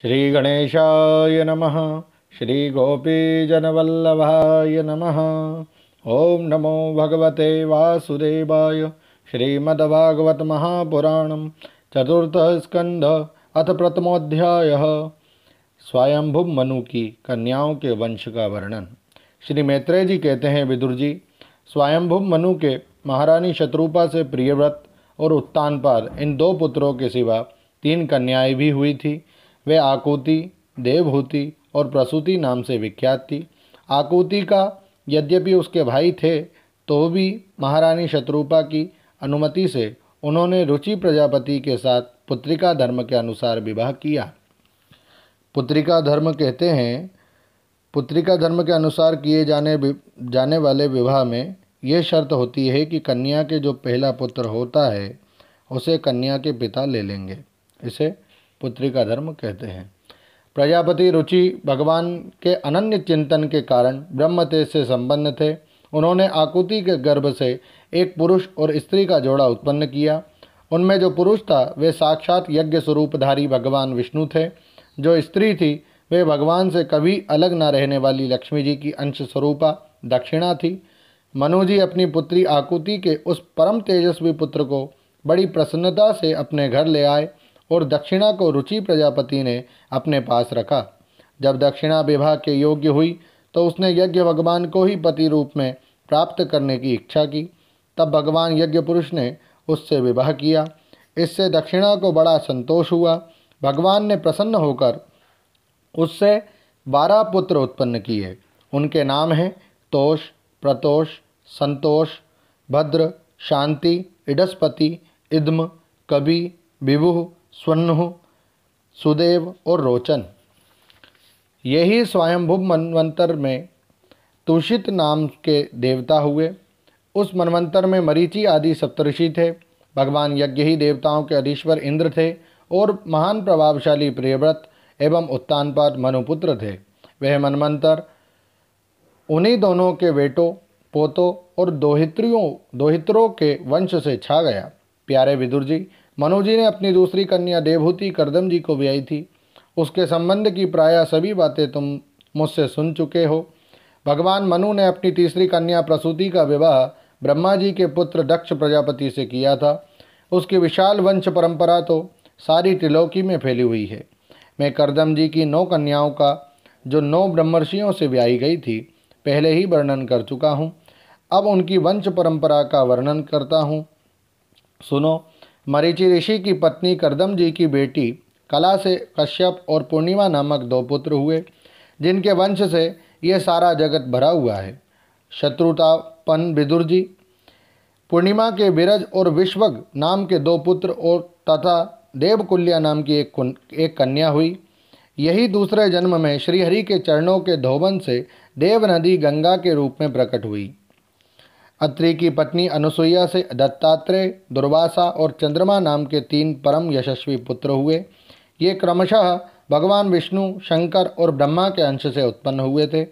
श्री गणेशाय नमः। श्री गोपीजनवल्लभाय नमः। ओम नमो भगवते वासुदेवाय। श्रीमद्भागवत महापुराणम चतुर्थ स्कंध अथ प्रथमोध्यायः। स्वयंभुव मनु की कन्याओं के वंश का वर्णन। श्री मैत्रेय जी कहते हैं, विदुर जी, स्वयंभुव मनु के महारानी शत्रुपा से प्रियव्रत और उत्तानपाद इन दो पुत्रों के सिवा 3 कन्याएं भी हुई थी। वे आकुति, देवहूति और प्रसूति नाम से विख्यात थी। आकुति का यद्यपि उसके भाई थे तो भी महारानी शत्रुपा की अनुमति से उन्होंने रुचि प्रजापति के साथ पुत्रिका धर्म के अनुसार विवाह किया। पुत्रिका धर्म कहते हैं, पुत्रिका धर्म के अनुसार किए जाने वाले विवाह में यह शर्त होती है कि कन्या के जो पहला पुत्र होता है उसे कन्या के पिता ले लेंगे। इसे पुत्रिका धर्म कहते हैं। प्रजापति रुचि भगवान के अनन्य चिंतन के कारण ब्रह्म तेज से संपन्न थे। उन्होंने आकुति के गर्भ से एक पुरुष और स्त्री का जोड़ा उत्पन्न किया। उनमें जो पुरुष था वे साक्षात यज्ञ स्वरूपधारी भगवान विष्णु थे। जो स्त्री थी वे भगवान से कभी अलग न रहने वाली लक्ष्मी जी की अंश स्वरूपा दक्षिणा थी। मनु जी अपनी पुत्री आकुति के उस परम तेजस्वी पुत्र को बड़ी प्रसन्नता से अपने घर ले आए और दक्षिणा को रुचि प्रजापति ने अपने पास रखा। जब दक्षिणा विवाह के योग्य हुई तो उसने यज्ञ भगवान को ही पति रूप में प्राप्त करने की इच्छा की। तब भगवान यज्ञ पुरुष ने उससे विवाह किया। इससे दक्षिणा को बड़ा संतोष हुआ। भगवान ने प्रसन्न होकर उससे 12 पुत्र उत्पन्न किए। उनके नाम हैं तोष, प्रतोष, संतोष, भद्र, शांति, इडस्पति, इद्म, कवि, विभु, स्वन्नु, सुदेव और रोचन। यही स्वयंभुव मनवंतर में तुषित नाम के देवता हुए। उस मनवंतर में मरीचि आदि सप्तऋषि थे। भगवान यज्ञ ही देवताओं के अधीश्वर इंद्र थे और महान प्रभावशाली प्रियव्रत एवं उत्तानपाद मनुपुत्र थे। वह मनवंतर उन्हीं दोनों के बेटों, पोतों और दोहित्रों के वंश से छा गया। प्यारे विदुर जी, मनु जी ने अपनी दूसरी कन्या देवहूति करदम जी को ब्याही थी। उसके संबंध की प्रायः सभी बातें तुम मुझसे सुन चुके हो। भगवान मनु ने अपनी तीसरी कन्या प्रसूति का विवाह ब्रह्मा जी के पुत्र दक्ष प्रजापति से किया था। उसकी विशाल वंश परंपरा तो सारी त्रिलोकी में फैली हुई है। मैं करदम जी की 9 कन्याओं का, जो 9 ब्रह्मर्षियों से ब्याही गई थी, पहले ही वर्णन कर चुका हूँ। अब उनकी वंश परंपरा का वर्णन करता हूँ, सुनो। मरीचि ऋषि की पत्नी करदम जी की बेटी कला से कश्यप और पूर्णिमा नामक 2 पुत्र हुए, जिनके वंश से यह सारा जगत भरा हुआ है। शत्रुतापन विदुर जी, पूर्णिमा के विरज और विश्वग नाम के 2 पुत्र और तथा देवकुल्या नाम की एक कन्या हुई। यही दूसरे जन्म में श्रीहरि के चरणों के धोबन से देव नदी गंगा के रूप में प्रकट हुई। अत्रि की पत्नी अनुसुईया से दत्तात्रेय, दुर्वासा और चंद्रमा नाम के 3 परम यशस्वी पुत्र हुए। ये क्रमशः भगवान विष्णु, शंकर और ब्रह्मा के अंश से उत्पन्न हुए थे।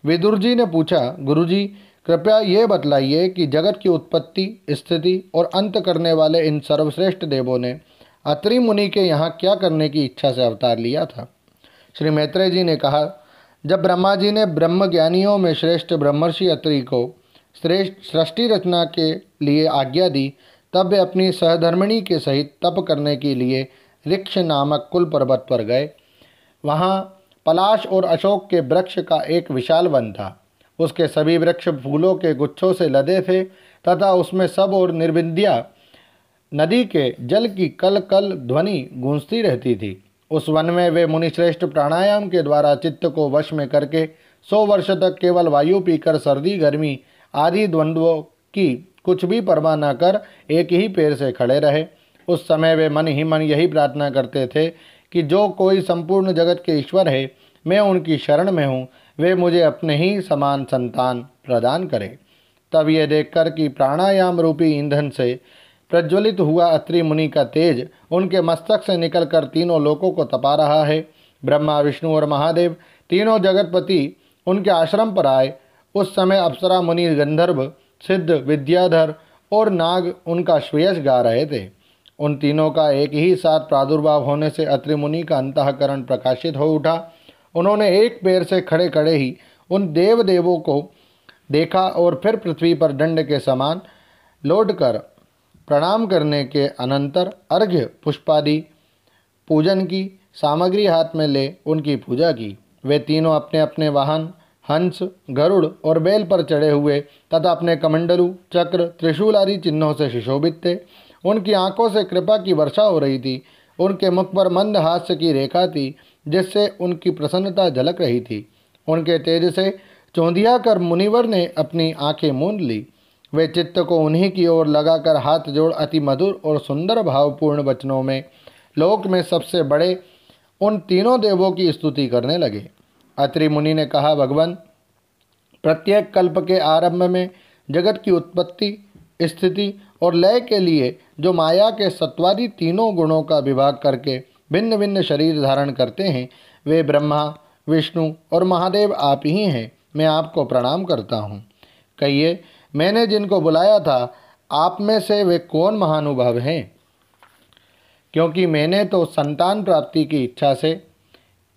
विदुर जी ने पूछा, गुरुजी, कृपया ये बतलाइए कि जगत की उत्पत्ति, स्थिति और अंत करने वाले इन सर्वश्रेष्ठ देवों ने अत्रि मुनि के यहाँ क्या करने की इच्छा से अवतार लिया था। श्री मैत्रेय जी ने कहा, जब ब्रह्मा जी ने ब्रह्मज्ञानियों में श्रेष्ठ ब्रह्मर्षि अत्रि को श्रेष्ठ सृष्टि रचना के लिए आज्ञा दी, तब वे अपनी सहधर्मिणी के सहित तप करने के लिए ऋक्ष नामक कुल पर्वत पर गए। वहाँ पलाश और अशोक के वृक्ष का एक विशाल वन था। उसके सभी वृक्ष फूलों के गुच्छों से लदे थे तथा उसमें सब और निर्विद्या नदी के जल की कल कल ध्वनि गूंजती रहती थी। उस वन में वे मुनिश्रेष्ठ प्राणायाम के द्वारा चित्त को वश में करके 100 वर्ष तक केवल वायु पीकर सर्दी गर्मी आदि द्वंद्वों की कुछ भी परवाह न कर एक ही पैर से खड़े रहे। उस समय वे मन ही मन यही प्रार्थना करते थे कि जो कोई संपूर्ण जगत के ईश्वर है, मैं उनकी शरण में हूँ, वे मुझे अपने ही समान संतान प्रदान करें। तब ये देखकर कि प्राणायाम रूपी ईंधन से प्रज्वलित हुआ अत्रि मुनि का तेज उनके मस्तक से निकलकर तीनों लोकों को तपा रहा है। ब्रह्मा, विष्णु और महादेव तीनों जगतपति उनके आश्रम पर आए। उस समय अप्सरा, मुनि, गंधर्व, सिद्ध, विद्याधर और नाग उनका श्रेयस गा रहे थे। उन तीनों का एक ही साथ प्रादुर्भाव होने से अत्रि मुनि का अंतःकरण प्रकाशित हो उठा। उन्होंने एक पैर से खड़े खड़े ही उन देवों को देखा और फिर पृथ्वी पर दंड के समान लौटकर प्रणाम करने के अनंतर अर्घ्य पुष्पादि पूजन की सामग्री हाथ में ले उनकी पूजा की। वे तीनों अपने अपने वाहन हंस, गरुड़ और बैल पर चढ़े हुए तथा अपने कमंडलू, चक्र, त्रिशूल आदि चिन्हों से सुशोभित थे। उनकी आंखों से कृपा की वर्षा हो रही थी। उनके मुख पर मंद हास्य की रेखा थी, जिससे उनकी प्रसन्नता झलक रही थी। उनके तेज से चौंधिया कर मुनिवर ने अपनी आंखें मूंद ली। वे चित्त को उन्हीं की ओर लगाकर हाथ जोड़ अति मधुर और सुंदर भावपूर्ण वचनों में लोक में सबसे बड़े उन तीनों देवों की स्तुति करने लगे। अत्रि मुनि ने कहा, भगवान, प्रत्येक कल्प के आरंभ में जगत की उत्पत्ति, स्थिति और लय के लिए जो माया के सत्वादि तीनों गुणों का विभाग करके भिन्न भिन्न शरीर धारण करते हैं, वे ब्रह्मा, विष्णु और महादेव आप ही हैं। मैं आपको प्रणाम करता हूँ। कहिए, मैंने जिनको बुलाया था, आप में से वे कौन महानुभाव हैं? क्योंकि मैंने तो संतान प्राप्ति की इच्छा से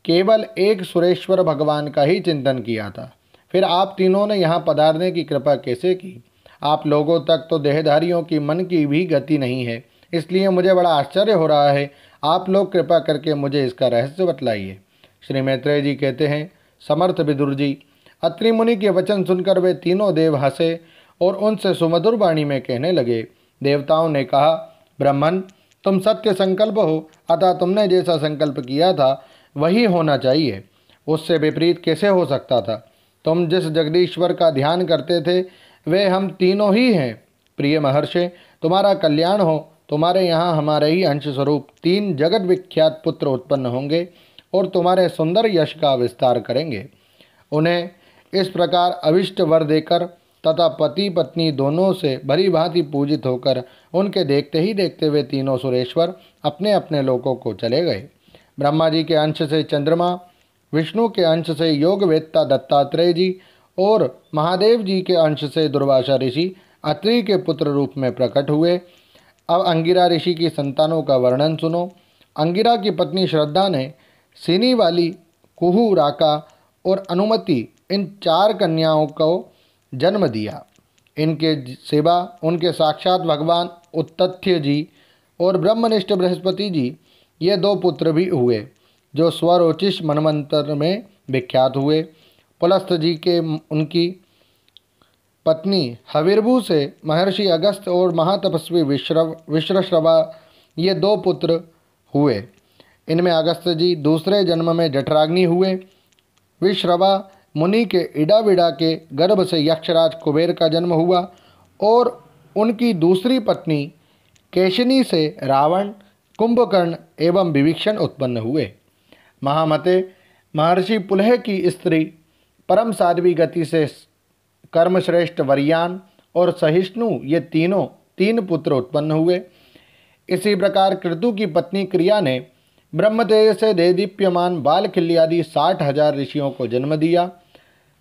केवल एक सुरेश्वर भगवान का ही चिंतन किया था। फिर आप तीनों ने यहाँ पधारने की कृपा कैसे की? आप लोगों तक तो देहधारियों की मन की भी गति नहीं है, इसलिए मुझे बड़ा आश्चर्य हो रहा है। आप लोग कृपा करके मुझे इसका रहस्य बतलाइए। श्री मैत्रेय जी कहते हैं, समर्थ विदुर जी, अत्रि मुनि के वचन सुनकर वे तीनों देव हंसे और उनसे सुमधुर वाणी में कहने लगे। देवताओं ने कहा, ब्राह्मण, तुम सत्य संकल्प हो, अतः तुमने जैसा संकल्प किया था वही होना चाहिए। उससे विपरीत कैसे हो सकता था? तुम जिस जगदीश्वर का ध्यान करते थे वे हम तीनों ही हैं। प्रिय महर्षि, तुम्हारा कल्याण हो। तुम्हारे यहाँ हमारे ही अंश स्वरूप 3 जगत विख्यात पुत्र उत्पन्न होंगे और तुम्हारे सुंदर यश का विस्तार करेंगे। उन्हें इस प्रकार अभिष्ट वर देकर तथा पति पत्नी दोनों से भली भांति पूजित होकर उनके देखते ही देखते वे तीनों सुरेश्वर अपने अपने लोकों को चले गए। ब्रह्मा जी के अंश से चंद्रमा, विष्णु के अंश से योगवेत्ता दत्तात्रेय जी और महादेव जी के अंश से दुर्वासा ऋषि अत्रि के पुत्र रूप में प्रकट हुए। अब अंगिरा ऋषि की संतानों का वर्णन सुनो। अंगिरा की पत्नी श्रद्धा ने सीनी वाली, कुहू, राका और अनुमति इन 4 कन्याओं को जन्म दिया। इनके सिवा उनके साक्षात भगवान उत्तथ्य जी और ब्रह्मनिष्ठ बृहस्पति जी ये 2 पुत्र भी हुए, जो स्वरोचिष मनमंत्र में विख्यात हुए। पुलस्थ जी के उनकी पत्नी हविर्भु से महर्षि अगस्त और महातपस्वी विश्रश्रवा ये 2 पुत्र हुए। इनमें अगस्त जी दूसरे जन्म में जठराग्नि हुए। विश्रवा मुनि के इडाविडा के गर्भ से यक्षराज कुबेर का जन्म हुआ और उनकी दूसरी पत्नी केशिनी से रावण, कुंभकर्ण एवं विभीषण उत्पन्न हुए। महामते, महर्षि पुलह की स्त्री परम साध्वी गति से कर्मश्रेष्ठ वरियान और सहिष्णु ये तीनों 3 पुत्र उत्पन्न हुए। इसी प्रकार कृतु की पत्नी क्रिया ने ब्रह्मतेज से देदीप्यमान बालखिल्यादि 60,000 ऋषियों को जन्म दिया।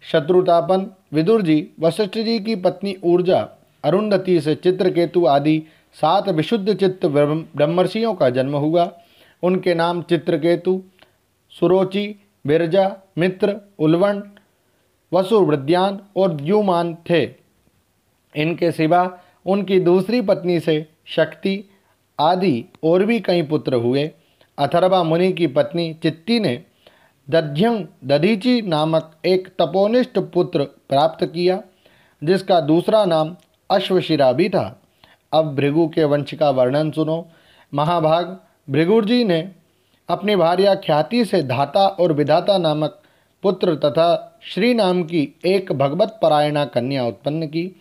शत्रुतापन विदुर जी, वशिष्ठ जी की पत्नी ऊर्जा, अरुंधति से चित्रकेतु आदि 7 विशुद्ध चित्त ब्रह्मर्षियों का जन्म हुआ। उनके नाम चित्रकेतु, सुरोचि, बिरजा, मित्र, उल्वन, वसुवृद्यान और द्युमान थे। इनके सिवा उनकी दूसरी पत्नी से शक्ति आदि और भी कई पुत्र हुए। अथर्वा मुनि की पत्नी चित्ती ने दध्यं दधीचि नामक एक तपोनिष्ठ पुत्र प्राप्त किया, जिसका दूसरा नाम अश्वशिरा भी था। अब भृगु के वंश का वर्णन सुनो। महाभाग, भृगु जी ने अपनी भार्या ख्याति से धाता और विधाता नामक पुत्र तथा श्री नाम की एक भगवत परायणा कन्या उत्पन्न की।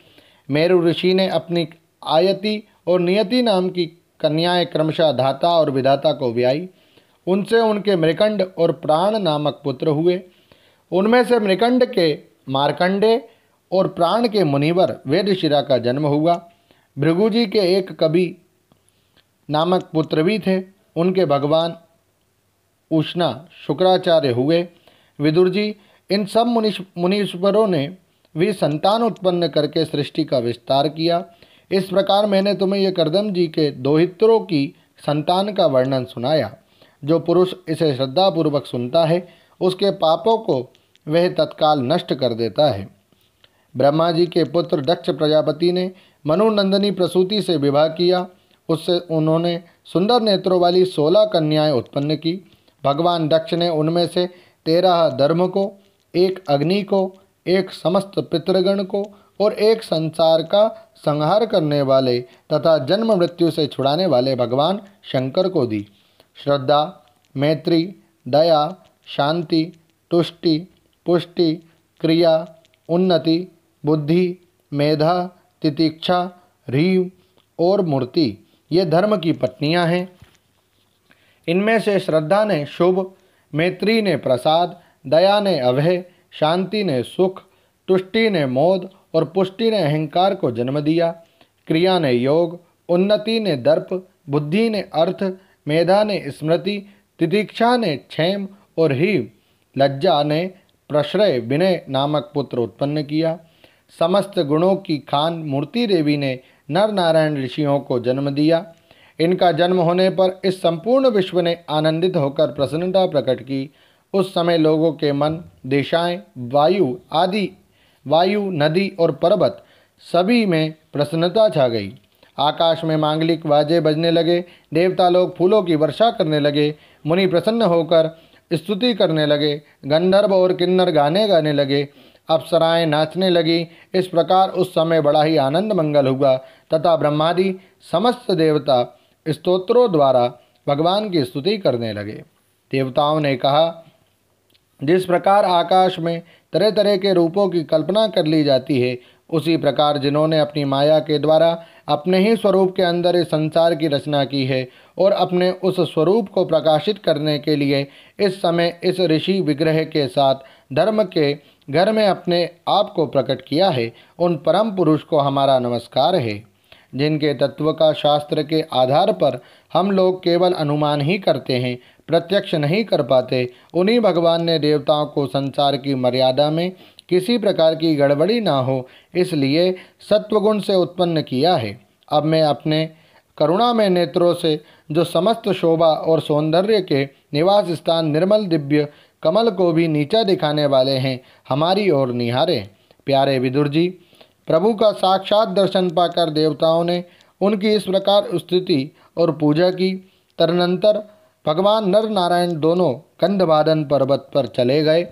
मेरु ऋषि ने अपनी आयति और नियति नाम की कन्याएं क्रमशः धाता और विधाता को ब्याई। उनसे उनके मृकंड और प्राण नामक पुत्र हुए। उनमें से मृकंड के मार्कंडे और प्राण के मुनिवर वेदशिरा का जन्म हुआ। भृगु जी के एक कवि नामक पुत्र भी थे। उनके भगवान उष्णा शुक्राचार्य हुए। विदुर जी, इन सब मुनीश्वरों ने भी संतान उत्पन्न करके सृष्टि का विस्तार किया। इस प्रकार मैंने तुम्हें ये करदम जी के दोहित्रों की संतान का वर्णन सुनाया। जो पुरुष इसे श्रद्धापूर्वक सुनता है उसके पापों को वह तत्काल नष्ट कर देता है। ब्रह्मा जी के पुत्र दक्ष प्रजापति ने मनुनंदनी प्रसूति से विवाह किया। उससे उन्होंने सुंदर नेत्रों वाली 16 कन्याएं उत्पन्न की। भगवान दक्ष ने उनमें से 13 धर्म को, एक अग्नि को, एक समस्त पितृगण को और एक संसार का संहार करने वाले तथा जन्म मृत्यु से छुड़ाने वाले भगवान शंकर को दी। श्रद्धा, मैत्री, दया, शांति, तुष्टि, पुष्टि, क्रिया, उन्नति, बुद्धि, मेधा, तितिक्षा, ह्रीव और मूर्ति ये धर्म की पत्नियां हैं। इनमें से श्रद्धा ने शुभ, मैत्री ने प्रसाद, दया ने अभय, शांति ने सुख, तुष्टि ने मोद और पुष्टि ने अहंकार को जन्म दिया। क्रिया ने योग, उन्नति ने दर्प, बुद्धि ने अर्थ, मेधा ने स्मृति, तितिक्षा ने क्षेम और ह्रीव लज्जा ने प्रश्रय विनय नामक पुत्र उत्पन्न किया। समस्त गुणों की खान मूर्ति देवी ने नर नारायण ऋषियों को जन्म दिया। इनका जन्म होने पर इस संपूर्ण विश्व ने आनंदित होकर प्रसन्नता प्रकट की। उस समय लोगों के मन, दिशाएं, वायु, नदी और पर्वत सभी में प्रसन्नता छा गई। आकाश में मांगलिक बाजे बजने लगे, देवता लोग फूलों की वर्षा करने लगे, मुनि प्रसन्न होकर स्तुति करने लगे, गंधर्व और किन्नर गाने गाने लगे, अप्सराएं नाचने लगी। इस प्रकार उस समय बड़ा ही आनंद मंगल हुआ तथा ब्रह्मादि समस्त देवता स्तोत्रों द्वारा भगवान की स्तुति करने लगे। देवताओं ने कहा, जिस प्रकार आकाश में तरह तरह के रूपों की कल्पना कर ली जाती है, उसी प्रकार जिन्होंने अपनी माया के द्वारा अपने ही स्वरूप के अंदर इस संसार की रचना की है और अपने उस स्वरूप को प्रकाशित करने के लिए इस समय इस ऋषि विग्रह के साथ धर्म के घर में अपने आप को प्रकट किया है, उन परम पुरुष को हमारा नमस्कार है। जिनके तत्व का शास्त्र के आधार पर हम लोग केवल अनुमान ही करते हैं, प्रत्यक्ष नहीं कर पाते, उन्हीं भगवान ने देवताओं को संसार की मर्यादा में किसी प्रकार की गड़बड़ी ना हो इसलिए सत्वगुण से उत्पन्न किया है। अब मैं अपने करुणा में नेत्रों से जो समस्त शोभा और सौंदर्य के निवास स्थान निर्मल दिव्य कमल को भी नीचा दिखाने वाले हैं, हमारी ओर निहारे। प्यारे विदुर जी, प्रभु का साक्षात दर्शन पाकर देवताओं ने उनकी इस प्रकार स्तुति और पूजा की। तदनंतर भगवान नर नारायण दोनों कंधबादन पर्वत पर चले गए।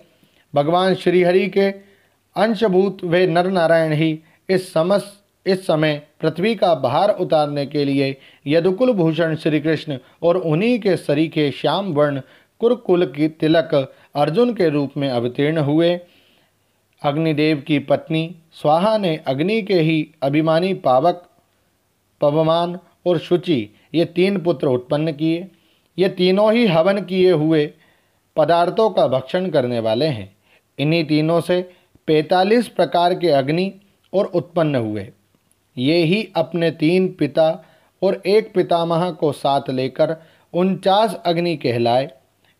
भगवान श्रीहरि के अंशभूत वे नर नारायण ही इस समय पृथ्वी का भार उतारने के लिए यदुकुल भूषण श्री कृष्ण और उन्हीं के सरीखे श्याम वर्ण कुरकुल की तिलक अर्जुन के रूप में अवतीर्ण हुए। अग्निदेव की पत्नी स्वाहा ने अग्नि के ही अभिमानी पावक, पवमान और शुचि ये 3 पुत्र उत्पन्न किए। ये तीनों ही हवन किए हुए पदार्थों का भक्षण करने वाले हैं। इन्हीं तीनों से 45 प्रकार के अग्नि और उत्पन्न हुए। ये ही अपने 3 पिता और 1 पितामह को साथ लेकर 49 अग्नि कहलाए।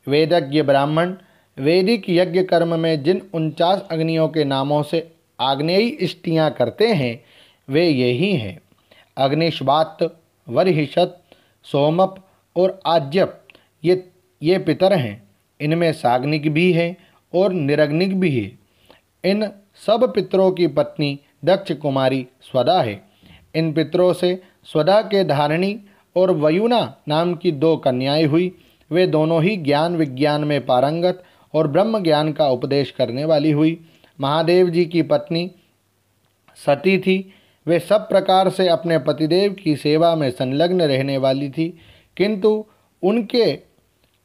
वेदज्ञ ब्राह्मण वैदिक यज्ञ कर्म में जिन 49 अग्नियों के नामों से आग्नेयी इष्टियाँ करते हैं वे यही हैं: अग्निश्वात, वरिहिषत, सोमप और आज्यप ये पितर हैं। इनमें साग्निक भी है और निरग्निक भी है। इन सब पितरों की पत्नी दक्ष कुमारी स्वदा है। इन पितरों से स्वदा के धारिणी और वयुना नाम की 2 कन्याएं हुई। वे दोनों ही ज्ञान विज्ञान में पारंगत और ब्रह्म ज्ञान का उपदेश करने वाली हुई। महादेव जी की पत्नी सती थी। वे सब प्रकार से अपने पतिदेव की सेवा में संलग्न रहने वाली थी, किंतु उनके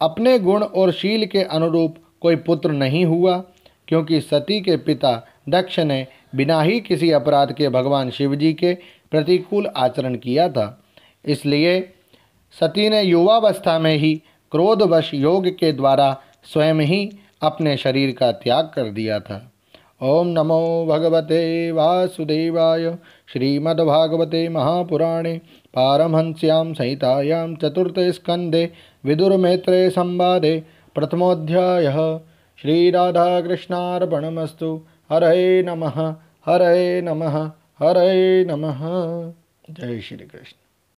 अपने गुण और शील के अनुरूप कोई पुत्र नहीं हुआ, क्योंकि सती के पिता दक्ष ने बिना ही किसी अपराध के भगवान शिव जी के प्रतिकूल आचरण किया था। इसलिए सती ने युवावस्था में ही क्रोधवश योग के द्वारा स्वयं ही अपने शरीर का त्याग कर दिया था। ओम नमो भगवते वासुदेवाय। श्रीमद्भागवते महापुराणे पारमहंस्यां संहितायां चतुर्थे स्कंदे विदुरमैत्रेय संवादे प्रथमोऽध्यायः। श्रीराधाकृष्णार्पणमस्तु। हरे नमः, हरे नमः, हरे नमः। जय श्री कृष्ण।